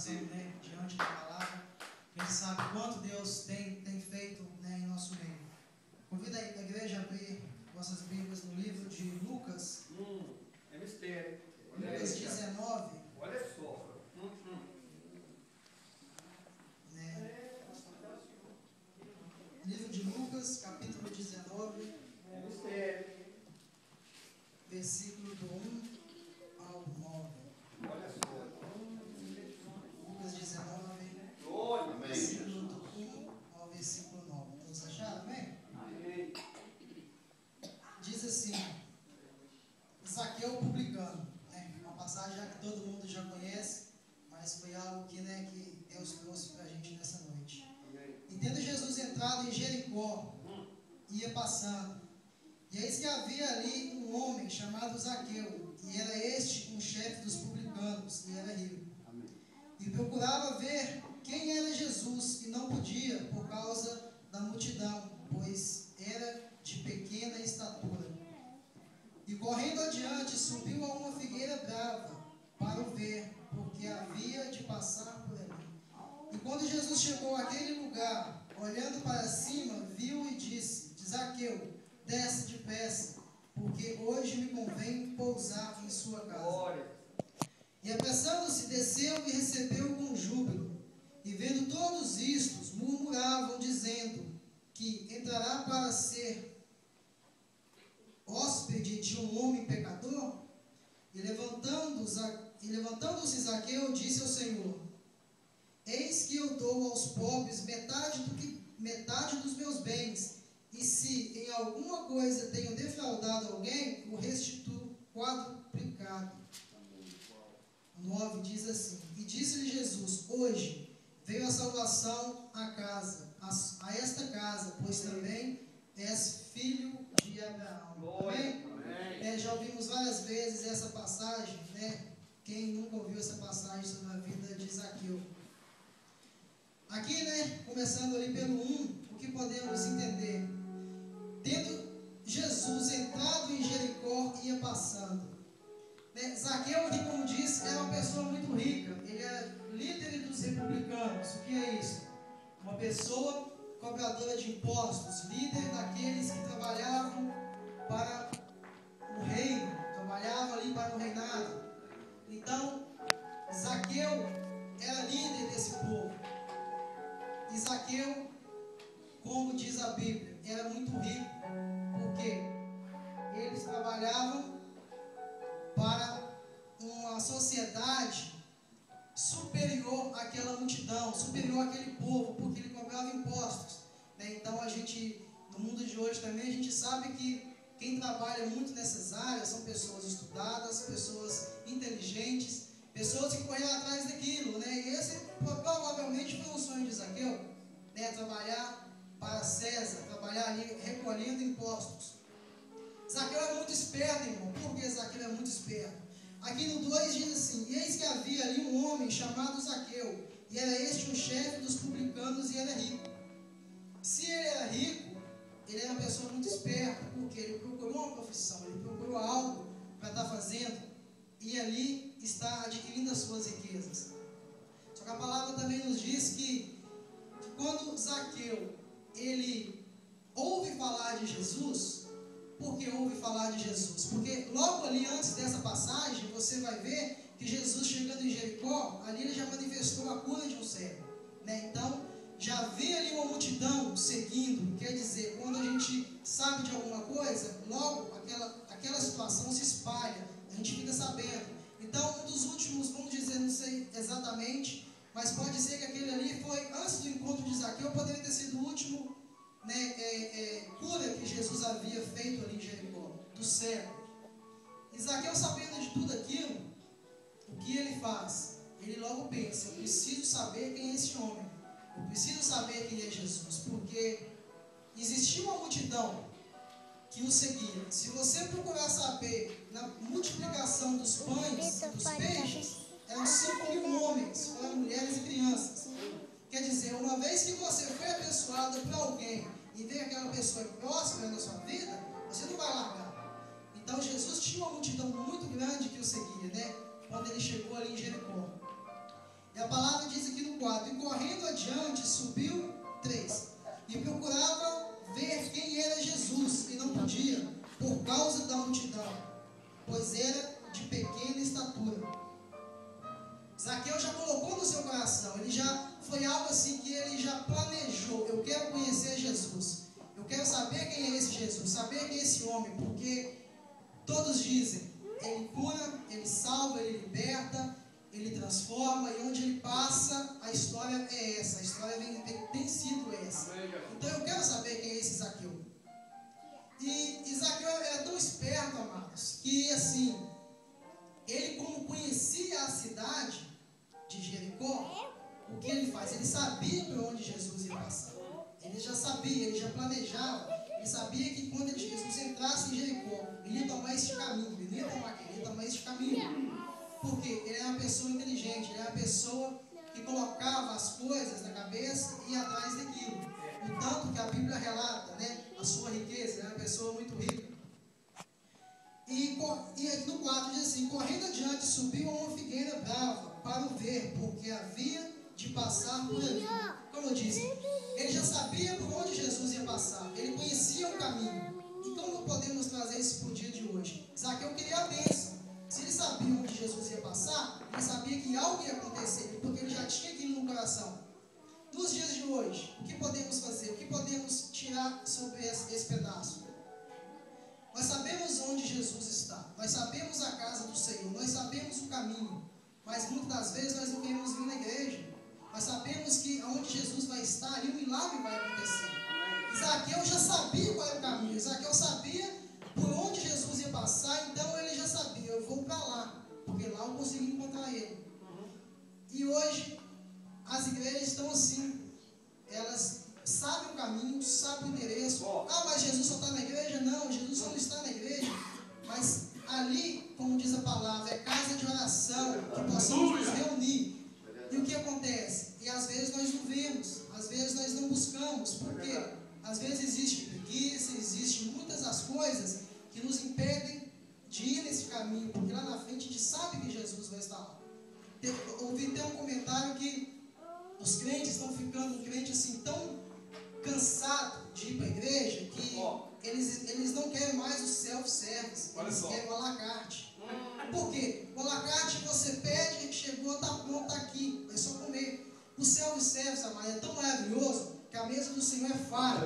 coração, né, diante da palavra. A gente sabe quanto Deus tem feito, né, em nosso meio. Convido a igreja a abrir vossas Bíblias no livro de Lucas. É mistério. Lucas 19. Olha só. Né, livro de Lucas, capítulo 19. É mistério. Versículo do 1 ao 9. Olha só. Lucas 19, Glória. versículo do 1 ao versículo 9. Todos acharam? Amém? Amém. Diz assim: Zaqueu publicano. Né? Uma passagem que todo mundo já conhece, mas foi algo que, né, que Deus trouxe para a gente nessa noite. E tendo Jesus entrado em Jericó, ia passando. E eis que havia ali um homem chamado Zaqueu, e era este um chefe dos publicanos, e era rico. E procurava ver quem era Jesus, e não podia, por causa da multidão, pois era de pequena estatura. E correndo adiante, subiu a uma figueira brava, para o ver, porque havia de passar por ali. E quando Jesus chegou àquele lugar, olhando para cima, viu e disse: Zaqueu, desce depressa, porque hoje me convém pousar em sua casa. Glória. E apressando-se, desceu e recebeu com júbilo. E vendo todos istos, murmuravam, dizendo que entrará para ser hóspede de um homem pecador. E levantando-se Zaqueu, disse ao Senhor: Eis que eu dou aos pobres metade dos meus bens, e se em alguma coisa tenho defraudado alguém, o restituo quadruplicado. 9 diz assim: E disse-lhe Jesus: Hoje veio a salvação a esta casa, pois também és filho de Abraão. Amém? Já ouvimos várias vezes essa passagem, né? Quem nunca ouviu essa passagem sobre a vida de Zaqueu? Aqui, né, começando ali pelo 1, o que podemos entender? Tendo Jesus entrado em Jericó, ia passando. Zaqueu, que como disse, era uma pessoa muito rica. Ele era líder dos republicanos. O que é isso? Uma pessoa cobradora de impostos, líder daqueles que trabalhavam para o reino, trabalhavam ali para o reinado. Então, Zaqueu era líder desse povo. E Zaqueu, como diz a Bíblia, era muito rico, porque eles trabalhavam para uma sociedade superior àquela multidão, superior àquele povo, porque ele cobrava impostos. Então a gente, no mundo de hoje também, a gente sabe que quem trabalha muito nessas áreas são pessoas estudadas, pessoas inteligentes, pessoas que correram atrás daquilo, né? E esse provavelmente foi um sonho de Zaqueu, né? Trabalhar para César, trabalhar ali recolhendo impostos. Zaqueu é muito esperto, irmão. Por que Zaqueu é muito esperto? Aqui no 2 diz assim: E eis que havia ali um homem chamado Zaqueu, e era este um chefe dos publicanos, e era rico. Se ele era rico, ele era uma pessoa muito esperta, porque ele procurou uma profissão, ele procurou algo para estar fazendo, e ali está adquirindo as suas riquezas. Só que a palavra também nos diz que quando Zaqueu, ele ouve falar de Jesus. Por que ouve falar de Jesus? Porque logo ali antes dessa passagem, você vai ver que Jesus, chegando em Jericó, ali ele já manifestou a cura de um cego, né? Então, já havia ali uma multidão seguindo. Quer dizer, quando a gente sabe de alguma coisa, logo aquela situação se espalha, a gente fica sabendo. Então, um dos últimos, vamos dizer, não sei exatamente, mas pode ser que aquele ali foi, antes do encontro de Zaqueu, poderia ter sido o último, né, cura que Jesus havia feito ali em Jericó, do cego. E Zaqueu, sabendo de tudo aquilo, o que ele faz? Ele logo pensa: eu preciso saber quem é esse homem, eu preciso saber quem é Jesus, porque existia uma multidão que o seguia. Se você procurar saber, na multiplicação dos pães e dos peixes, eram 5.000 homens, fora mulheres e crianças. Quer dizer, uma vez que você foi abençoado por alguém e vê aquela pessoa próspera na sua vida, você não vai largar. Então Jesus tinha uma multidão muito grande que o seguia, né? Quando ele chegou ali em Jericó. E a palavra adiante, subiu 3. E procurava ver quem era Jesus, e não podia, por causa da multidão, pois era de pequena estatura. Zaqueu já colocou no seu coração, ele já foi algo assim que ele já planejou. Eu quero conhecer Jesus, eu quero saber quem é esse Jesus, saber quem é esse homem, porque todos dizem, ele cura, ele salva, ele liberta, ele transforma, e onde ele passa, a história é essa, a história tem sido essa. Então eu quero saber quem é esse Zaqueu. E Zaqueu era tão esperto, amados, que assim, ele, como conhecia a cidade de Jericó, o que ele faz? Ele sabia por onde Jesus ia passar. Ele já sabia, ele já planejava. Ele sabia que quando Jesus entrasse em Jericó, ele ia tomar este caminho. Ele ia tomar aquele, ele ia tomar este caminho. Porque ele era uma pessoa inteligente, ele era uma pessoa que colocava as coisas na cabeça e ia atrás daquilo. O tanto que a Bíblia relata, né, a sua riqueza, ele era uma pessoa muito rica. E aqui no 4 diz assim: correndo adiante, subiu a uma figueira brava para o ver, porque havia de passar por ali. Como eu disse, ele já sabia por onde Jesus ia passar, ele conhecia o caminho. E como podemos trazer isso para o dia de hoje? Zaqueu queria a bênção. Se ele sabia onde Jesus ia passar, ele sabia que algo ia acontecer, porque ele já tinha aquilo no coração. Nos dias de hoje, o que podemos fazer? O que podemos tirar sobre esse pedaço? Nós sabemos onde Jesus está, nós sabemos a casa do Senhor, nós sabemos o caminho, mas muitas das vezes nós não queremos vir na igreja. Nós sabemos que onde Jesus vai estar, ali o milagre vai acontecer. Zaqueu já sabia qual era o caminho, Zaqueu sabia por onde Jesus ia passar, então ele já sabia, eu vou para lá, porque lá eu consigo encontrar ele. E hoje, as igrejas estão assim, elas sabem o caminho, sabem o endereço. Ah, mas Jesus só está na igreja? Não, Jesus só não está na igreja. Mas ali, como diz a palavra, é casa de oração, que possamos nos reunir. E o que acontece? E às vezes nós não vemos, às vezes nós não buscamos. Por quê? Às vezes existe preguiça, existem muitas as coisas que nos impedem de ir nesse caminho, porque lá na frente a gente sabe que Jesus vai estar lá. Ouvi até um comentário que os crentes estão ficando crentes assim tão cansados de ir para a igreja que eles não querem mais o self-service, eles querem o à la carte. Por quê? O à la carte você pede, chegou, está pronto, está aqui, é só comer. O self-service, amado, é tão maravilhoso que a mesa do Senhor é farta.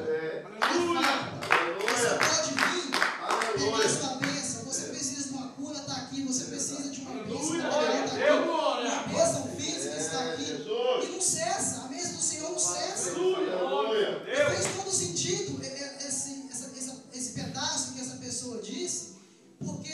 Você pode vir, pegar a sua bênção. Você precisa de uma cura, está aqui. Você precisa de uma bênção, está aqui. Uma bênção física está aqui. E não cessa, a mesa do Senhor não cessa. E fez todo sentido esse pedaço que essa pessoa disse, porque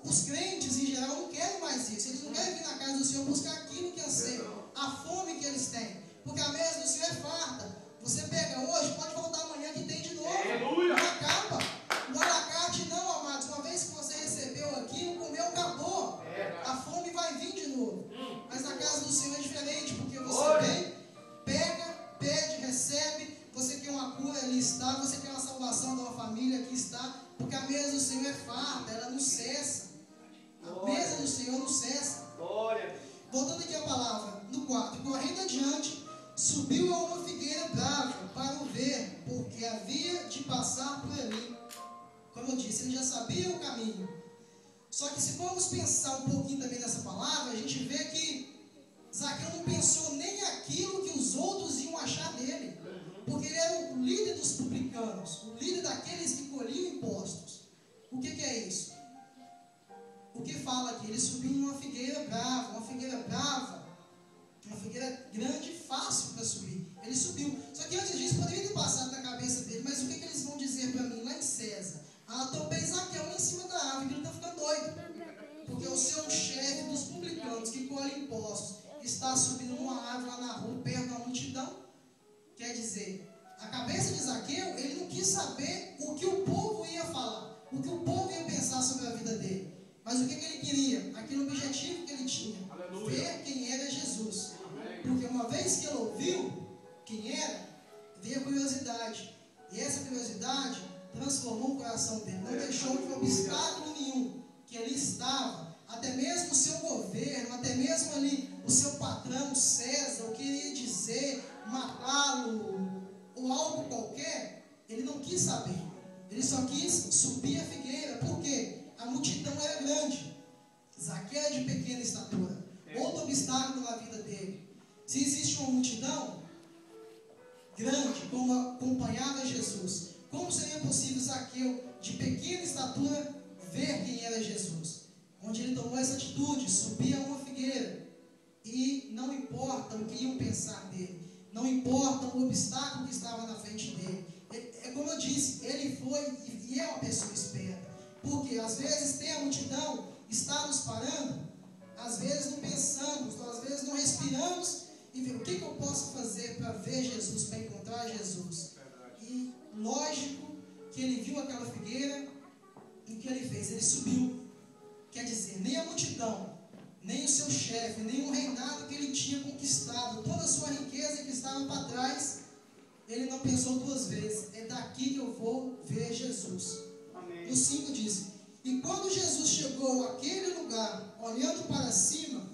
os crentes em geral não querem mais isso. Eles não querem vir na casa do Senhor buscar aquilo que anseiam, a fome que eles têm, porque a mesa do Senhor é farta. Você pega hoje, pode voltar amanhã que tem de novo. Não acaba. O à la carte não, amados. Uma vez que você recebeu aquilo, comeu, acabou. A fome vai vir de novo. Mas na casa do Senhor é diferente, porque você vem, pega, pede, recebe. Você quer uma cura, ali está. Você quer uma salvação de uma família, aqui está. Porque a mesa do Senhor é farta, ela não cessa. A mesa do Senhor não cessa. Voltando aqui a palavra, no 4. Correndo adiante, subiu a uma figueira brava para o ver, porque havia de passar por ali. Como eu disse, ele já sabia o caminho. Só que se formos pensar um pouquinho também nessa palavra, a gente vê que Zaqueu não pensou nem aquilo que os outros iam achar dele. Porque ele era o líder dos publicanos, o líder daqueles que colhiam impostos. O que é isso? O que fala aqui? Ele subiu numa figueira brava, uma figueira grande e fácil para subir. Ele subiu. Só que antes disso poderia ter passado na cabeça dele, mas o que eles vão dizer para mim lá em César? Topei Zaqueu lá em cima da árvore, que ele está ficando doido. Porque o seu chefe dos publicanos que colhe impostos está subindo numa árvore lá na rua, perto da multidão. Quer dizer, a cabeça de Zaqueu, ele não quis saber o que o povo ia falar, o que o povo ia pensar sobre a vida dele. Mas o que ele queria? Aquele objetivo que ele tinha. Aleluia. Ver quem era Jesus. Amém. Porque uma vez que ele ouviu quem era, veio a curiosidade. E essa curiosidade transformou o coração dele. Não deixou que obstáculo nenhum que ali estava, até mesmo o seu governo, até mesmo ali o seu patrão, César, o que ele ia dizer, fazer, matá-lo ou algo qualquer, ele não quis saber. Ele só quis subir a figueira. Por quê? A multidão era grande. Zaqueu é de pequena estatura. Outro obstáculo na vida dele. Se existe uma multidão grande como acompanhava Jesus, como seria possível Zaqueu, de pequena estatura, ver quem era Jesus? Onde ele tomou essa atitude, subia a uma figueira. E não importa o que iam pensar dele, não importa o obstáculo que estava na frente dele. É como eu disse, ele foi e é uma pessoa esperta. Porque às vezes tem a multidão, está nos parando, às vezes não pensamos, às vezes não respiramos e vemos o que eu posso fazer para ver Jesus, para encontrar Jesus. E lógico que ele viu aquela figueira e o que ele fez? Ele subiu. Quer dizer, nem a multidão, nem o seu chefe, nem o reinado que ele tinha conquistado, toda a sua riqueza que estava para trás, ele não pensou duas vezes. É daqui que eu vou ver Jesus. Amém. No 5 diz: e quando Jesus chegou àquele lugar, olhando para cima,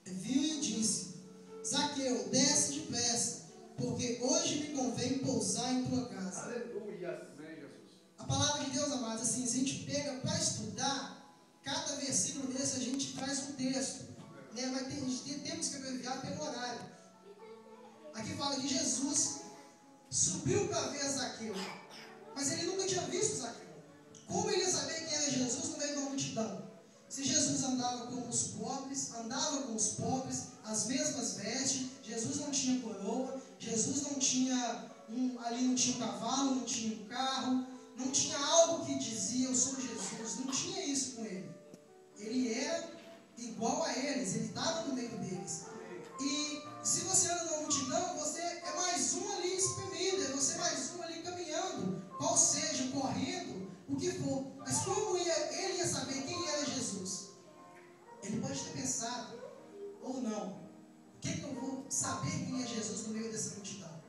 viu e disse: Zaqueu, desce depressa, porque hoje me convém pousar em tua casa. Aleluia, Jesus. A palavra de Deus, amados, assim, se a gente pega para estudar, cada versículo desse a gente faz um texto, né? Mas temos que abreviar pelo horário. Aqui fala que Jesus subiu para ver Zaqueu, mas ele nunca tinha visto Zaqueu. Como ele ia saber quem era Jesus no meio de uma multidão? Se Jesus andava com os pobres, as mesmas vestes, Jesus não tinha coroa, Jesus não tinha ali não tinha um cavalo, não tinha um carro, não tinha algo que dizia eu sou Jesus, não tinha isso com ele. Ele era igual a eles, ele estava no meio deles. E se você anda numa multidão, você é mais um ali espremido, é você mais um ali caminhando, qual seja, correndo, o que for. Mas como ele ia saber quem era Jesus? Ele pode ter pensado, ou não, o que eu vou saber quem é Jesus no meio dessa multidão?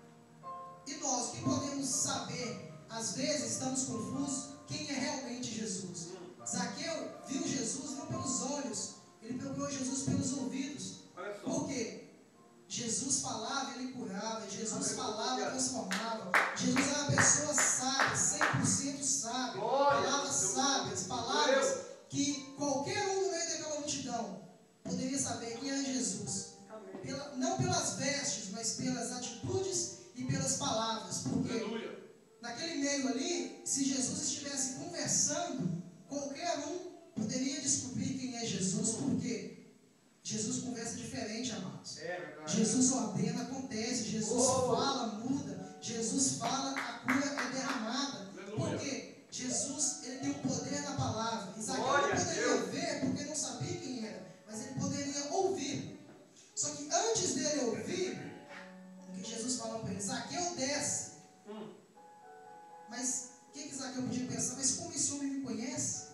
E nós, o que podemos saber? Às vezes estamos confusos, quem é realmente Jesus? Zaqueu viu Jesus não pelos olhos, ele procurou Jesus pelos ouvidos. Por quê? Jesus falava e ele curava, Jesus falava e transformava. Jesus era uma pessoa sábia, 100% sábia, palavras sábias, palavras que qualquer um no meio daquela multidão poderia saber quem era Jesus. Não pelas vestes, mas pelas atitudes e pelas palavras. Porque naquele meio ali, se Jesus estivesse conversando, qualquer um poderia descobrir quem é Jesus. Por quê? Jesus conversa diferente, amados. Jesus ordena, acontece. Jesus fala, muda. Jesus fala, a cura é derramada. Por quê? Jesus, ele tem o poder na palavra. Zaqueu não poderia ver porque não sabia quem era, mas ele poderia ouvir. Só que antes dele ouvir, o que Jesus falou para ele? Zaqueu, desce. Mas o que Zaqueu podia pensar? Mas como esse homem me conhece?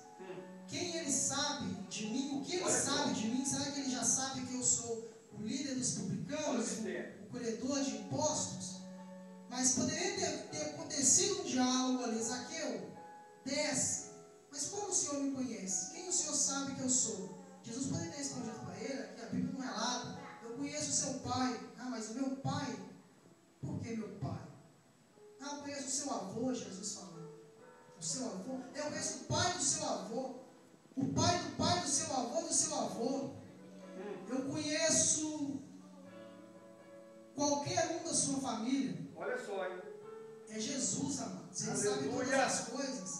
Quem ele sabe de mim? O que ele sabe de mim? Será que ele já sabe que eu sou o líder dos publicanos, o colhedor de impostos? Mas poderia ter acontecido um diálogo ali. Zaqueu, desce. Mas como o Senhor me conhece? Quem o Senhor sabe que eu sou? Jesus poderia ter respondido para ele, que a Bíblia não relata: eu conheço o seu pai. Ah, mas o meu pai? Por que meu pai? Ah, eu conheço o seu avô, Jesus falou. O seu avô? Eu conheço o pai do seu avô. O pai do seu avô, do seu avô. Eu conheço qualquer um da sua família. Olha só, hein? É Jesus, amados. Ele sabe todas as coisas.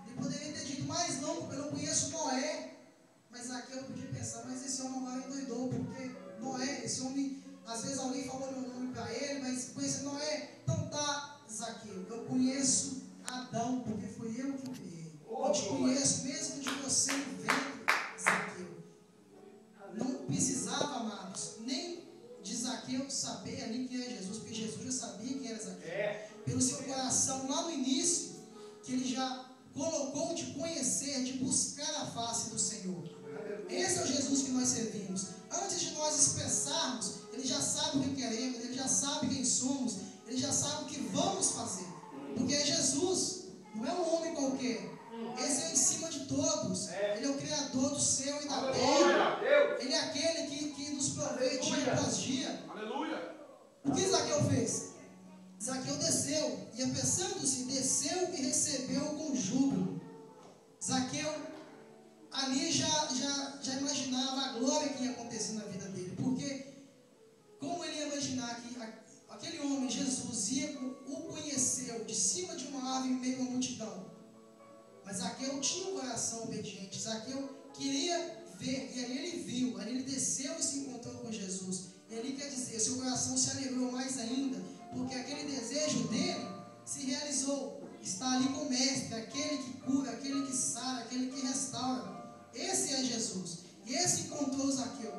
Ele poderia ter dito mais não, eu não conheço Noé. Mas aqui eu podia pensar, mas esse homem agora endoidou, porque Noé, esse homem, às vezes alguém falou meu nome para ele, mas conhece Noé. Então tá, Zaqueu, eu conheço Adão, porque fui eu que o criei. Eu te conheço mesmo de você no ventre, Zaqueu. Não precisava, amados, nem de Zaqueu saber ali quem era Jesus, porque Jesus já sabia quem era Zaqueu. Pelo seu coração, lá no início, que ele já colocou de conhecer, de buscar a face do Senhor. Esse é o Jesus que nós servimos. Antes de nós expressarmos, ele já sabe o que queremos, ele já sabe quem somos, ele já sabe o que vamos fazer. Porque é Jesus, não é um homem qualquer. Esse é em cima de todos. Ele é o Criador do céu e da terra. Ele é aquele que nos provê dia após dia. Aleluia. O que Zaqueu fez? Zaqueu desceu, e apressando-se, desceu e recebeu com júbilo. Zaqueu ali já imaginava a glória que ia acontecer na vida dele, porque como ele ia imaginar que aquele homem, Jesus, o conheceu de cima de uma árvore em meio a uma multidão? Mas Zaqueu tinha um coração obediente. Zaqueu queria ver, e ali ele viu, ali ele desceu e se encontrou com Jesus. E ali quer dizer, seu coração se alegrou mais ainda, porque aquele desejo dele se realizou. Está ali com o Mestre, aquele que cura, aquele que sara, aquele que restaura. Esse é Jesus. E esse encontrou Zaqueu.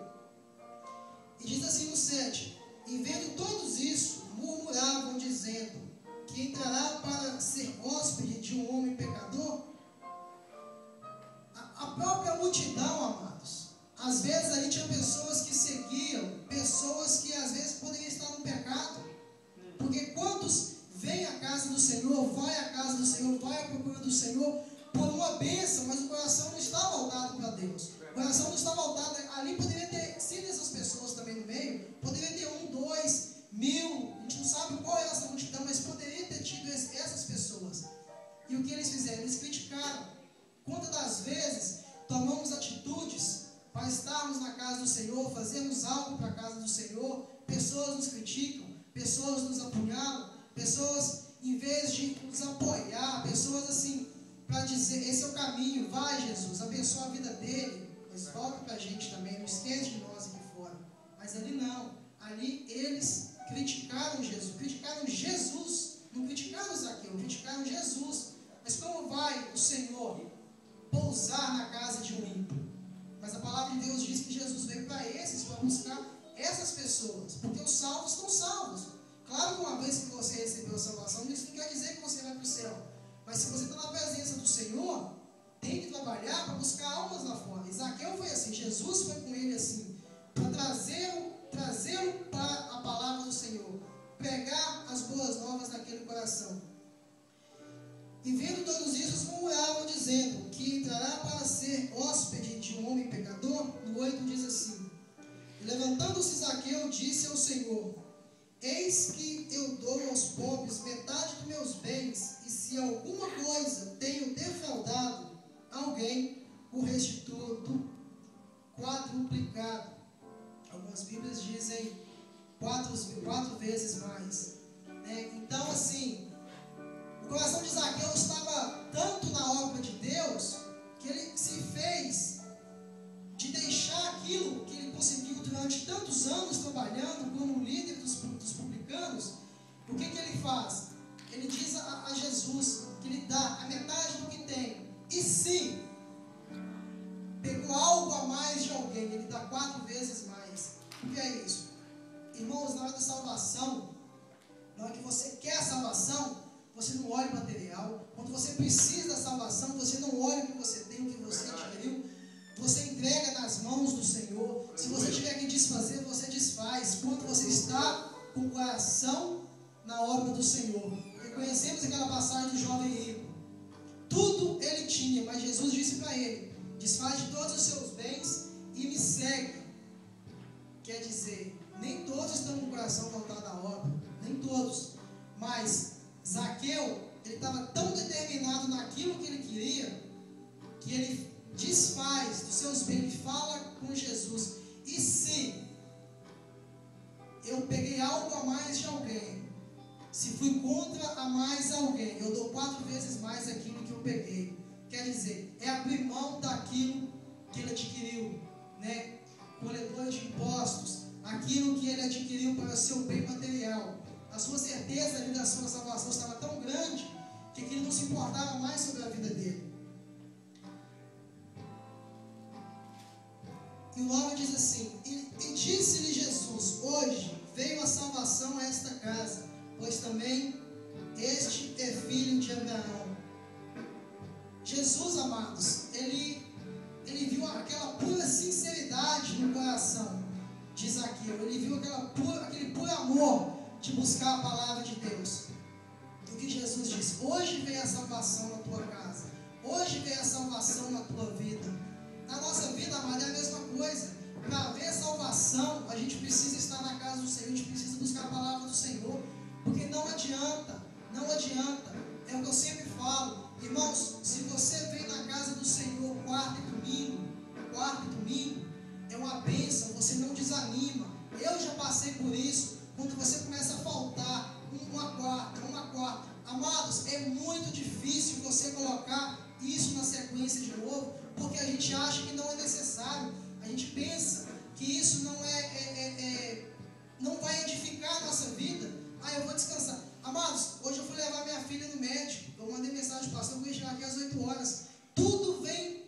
E diz assim no 7: e vendo todos isso, murmuravam, dizendo, que entrará para ser hóspede de um homem pecador? A própria multidão, amados, às vezes ali tinha pessoas que seguiam, pessoas que às vezes poderiam estar no pecado, porque quantos vêm à casa do Senhor, vai à casa do Senhor, vai à procura do Senhor por uma bênção, mas o coração não está voltado para Deus, o coração não está voltado. Ali poderia ter sido essas pessoas também no meio, poderia ter 1, 2, 1000, a gente não sabe qual é essa multidão, mas poderia ter tido essas pessoas. E o que eles fizeram? Eles criticaram. Quantas das vezes tomamos atitudes para estarmos na casa do Senhor, fazermos algo para a casa do Senhor, pessoas nos criticam, pessoas nos apunhalam, pessoas, em vez de nos apoiar, pessoas assim, para dizer, esse é o caminho, vai Jesus, abençoa a vida dele, mas volta para a gente também, não esquece de nós aqui fora. Mas ali não, ali eles criticaram Jesus, não criticaram Zaqueu, criticaram Jesus. Mas como vai o Senhor pousar na casa de um ímpio? Mas a palavra de Deus diz que Jesus veio para buscar essas pessoas, porque os salvos estão salvos. Claro que uma vez que você recebeu a salvação, isso não quer dizer que você vai para o céu, mas se você está na presença do Senhor, tem que trabalhar para buscar almas lá fora. E Zaqueu foi assim, Jesus foi com ele assim, para trazê-lo para a palavra do Senhor, pregar as boas novas naquele coração. E vendo todos isso, murmuravam, dizendo, que entrará para ser hóspede de um homem pecador. No 8 diz assim: e levantando-se Zaqueu, disse ao Senhor, eis que eu dou aos pobres metade dos meus bens, e se alguma coisa tenho defraudado alguém, o restituo quadruplicado. Algumas Bíblias dizem quatro vezes mais. Então, assim, o coração de Zaqueu estava tanto na obra de Deus, que ele se fez de deixar aquilo que ele conseguiu durante tantos anos trabalhando como líder dos publicanos. O que ele faz? Ele diz a Jesus que ele dá a metade do que tem. E se pegou algo a mais de alguém, ele dá 4 vezes mais. O que é isso? Irmãos, na hora da salvação, na hora que você quer a salvação, você não olha o material. Quando você precisa da salvação, você não olha o que você tem, o que você adquiriu. Você entrega nas mãos do Senhor. Se você tiver que desfazer, você desfaz. Quando você está com o coração na obra do Senhor. Reconhecemos aquela passagem do jovem rico. Tudo ele tinha, mas Jesus disse para ele: desfaz de todos os seus bens e me segue. Quer dizer, nem todos estão com o coração voltado à obra. Nem todos. Mas Zaqueu, ele estava tão determinado naquilo que ele queria, que ele desfaz dos seus bens, ele fala com Jesus: e se eu peguei algo a mais de alguém, se fui contra a mais alguém, eu dou 4 vezes mais aquilo que eu peguei. Quer dizer, é abrir mão daquilo que ele adquiriu, coletor de impostos, aquilo que ele adquiriu para o seu bem material. A sua certeza ali da sua salvação estava tão grande que ele não se importava mais sobre a vida dele. E o 9 diz assim: e disse-lhe Jesus: hoje veio a salvação a esta casa, pois também este é filho de Abraão. Jesus, amados, ele viu aquela pura sinceridade no coração de Zaqueu. Ele viu aquele puro amor de buscar a palavra de Deus. O que Jesus disse: hoje veio a salvação na tua casa, hoje veio a salvação na tua vida. Na nossa vida, amado, é a mesma coisa. Para haver salvação, a gente precisa estar na casa do Senhor, a gente precisa buscar buscar a palavra do Senhor, porque não adianta, é o que eu sempre falo, irmãos, se você vem na casa do Senhor quarta e domingo, é uma bênção, você não desanima. Eu já passei por isso, quando você começa a faltar uma quarta, amados, é muito difícil você colocar isso na sequência de novo, porque a gente acha que não é necessário, a gente pensa que isso não vai edificar a nossa vida. Eu vou descansar. Amados, hoje eu fui levar minha filha no médico, eu mandei mensagem para o pastor, eu vou chegar aqui às 8 horas, tudo vem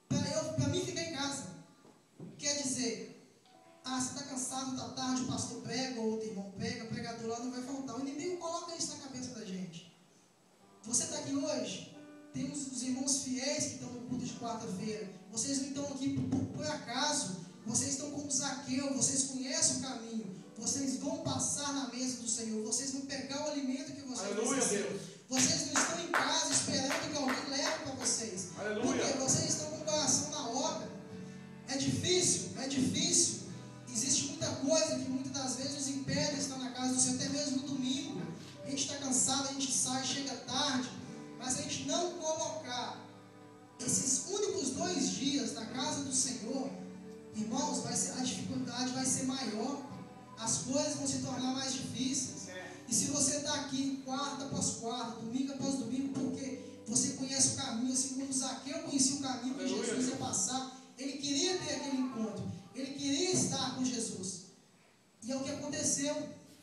para mim ficar em casa. Quer dizer, você está cansado, está tarde, o pastor prega, ou outro irmão prega, o pregador lá não vai faltar. O inimigo coloca isso na cabeça da gente. Você está aqui hoje, tem os irmãos fiéis que estão no culto de quarta-feira, vocês não estão aqui por acaso, vocês estão como Zaqueu, vocês conhecem o caminho, vocês vão passar na mesa do Senhor, vocês vão pegar o alimento que vocês precisam. Vocês não estão em casa esperando que alguém leve para vocês. Aleluia. Porque vocês estão com o coração na obra. É difícil. Existe muita coisa que muitas das vezes nos impede de estar na casa do Senhor, até mesmo no domingo. A gente está cansado, a gente sai, chega tarde, mas a gente não colocar esses únicos 2 dias na casa do Senhor, irmãos, a dificuldade vai ser maior, as coisas vão se tornar mais difíceis. E se você está aqui quarta após quarta, domingo após domingo, porque você conhece o caminho, assim como Zaqueu conhecia o caminho que Jesus ia passar, ele queria ter aquele encontro, ele queria estar com Jesus. E é o que aconteceu.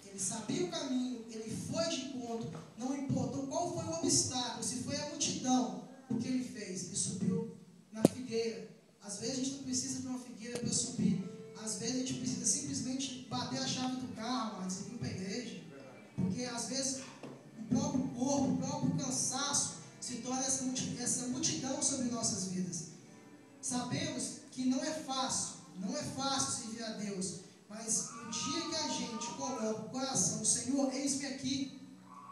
Ele sabia o caminho, ele foi de encontro, não importou qual foi o obstáculo, se foi a multidão, o que ele fez? Ele subiu na figueira. Às vezes a gente não precisa de uma figueira para subir, às vezes a gente precisa simplesmente bater a chave do carro, antes de vir para a igreja, porque às vezes o próprio corpo, o próprio cansaço se torna essa multidão sobre nossas vidas. Sabemos que não é fácil servir a Deus, mas no dia que a gente coloca o coração, Senhor, eis-me aqui,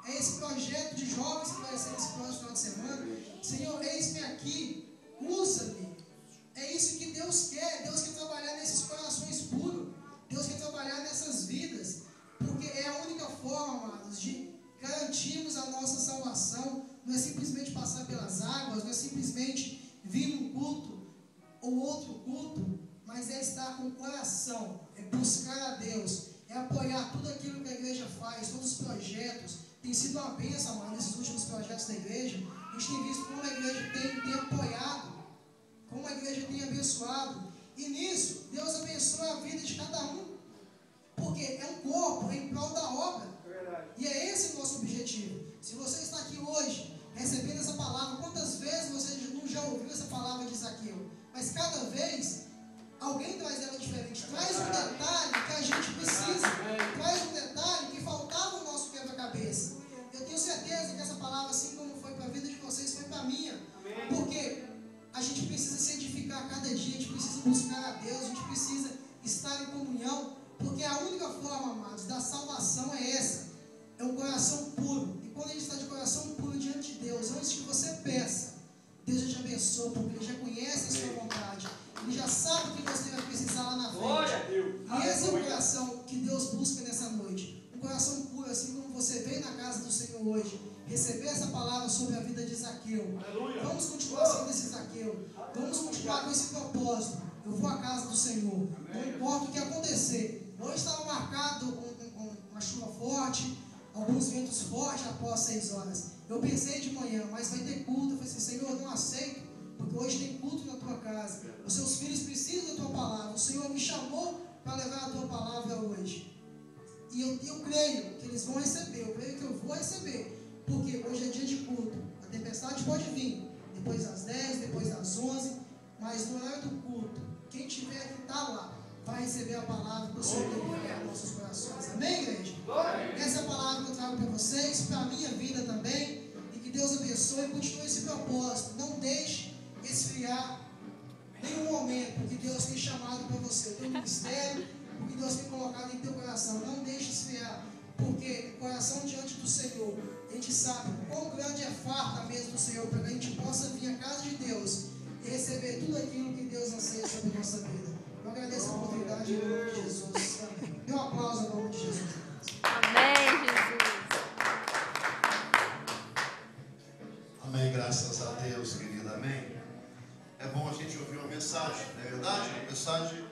é esse projeto de jovens que vai ser nesse próximo final de semana, Senhor, eis-me aqui, usa-me, é isso que Deus quer trabalhar nesses corações puros, Deus quer trabalhar nessas vidas, porque é a única forma, amados, de garantirmos a nossa salvação, não é simplesmente passar pelas águas, não é simplesmente vir num culto ou outro culto, mas é estar com o coração, é buscar a Deus, é apoiar tudo aquilo que a igreja faz, todos os projetos. Tem sido uma bênção, mano, nesses últimos projetos da igreja. A gente tem visto como a igreja tem apoiado, como a igreja tem abençoado. E nisso, Deus abençoa a vida de cada um, porque é um corpo em prol da obra. E é esse o nosso objetivo. Se você está aqui hoje, recebendo essa palavra, quantas vezes você não já ouviu essa palavra de Zaqueu? Mas cada vez alguém traz ela diferente, traz um detalhe que a gente precisa, traz um detalhe que faltava no nosso quebra-cabeça. Eu tenho certeza que essa palavra, assim como foi para a vida de vocês, foi para a minha, porque a gente precisa se edificar a cada dia, a gente precisa buscar a Deus, a gente precisa estar em comunhão, porque a única forma, amados, da salvação é essa, é o coração puro. E quando a gente está de coração puro diante de Deus, antes que você peça, Deus já te abençoa, porque Ele já conhece a sua vontade. Ele já sabe o que você vai precisar lá na frente. E esse é o coração que Deus busca nessa noite. Um coração puro, assim como você veio na casa do Senhor hoje, receber essa palavra sobre a vida de Zaqueu. Vamos continuar sendo esse Zaqueu. Vamos continuar com esse propósito. Eu vou à casa do Senhor. Não importa o que acontecer. Hoje estava marcado uma chuva forte, alguns ventos fortes após 6 horas. Eu pensei de manhã, mas vai ter culto. Eu falei assim, Senhor, eu não aceito, porque hoje tem culto na tua casa. Os seus filhos precisam da tua palavra. O Senhor me chamou para levar a tua palavra hoje. E eu creio que eles vão receber. Eu creio que eu vou receber. Porque hoje é dia de culto. A tempestade pode vir depois das 10, depois das 11. Mas no horário do culto, quem tiver que estar lá, vai receber a palavra que o Senhor tem enviado nos nossos corações. Amém, igreja? Essa é a palavra que eu trago para vocês, para a minha vida também. E que Deus abençoe e continue esse propósito. Não deixe esfriar nenhum momento, porque Deus tem chamado para você, o teu ministério, o que Deus tem colocado em teu coração. Não deixe esfriar, porque o coração diante do Senhor, a gente sabe quão grande é farta a mesa do Senhor, para que a gente possa vir à casa de Deus e receber tudo aquilo que Deus anseia sobre a nossa vida. Eu agradeço a oportunidade em nome de Jesus. Amém. Dê um aplauso em nome de Jesus. Amém, graças a Deus, querida, amém. É bom a gente ouvir uma mensagem, não é verdade? Uma mensagem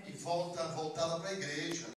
que voltada para a igreja.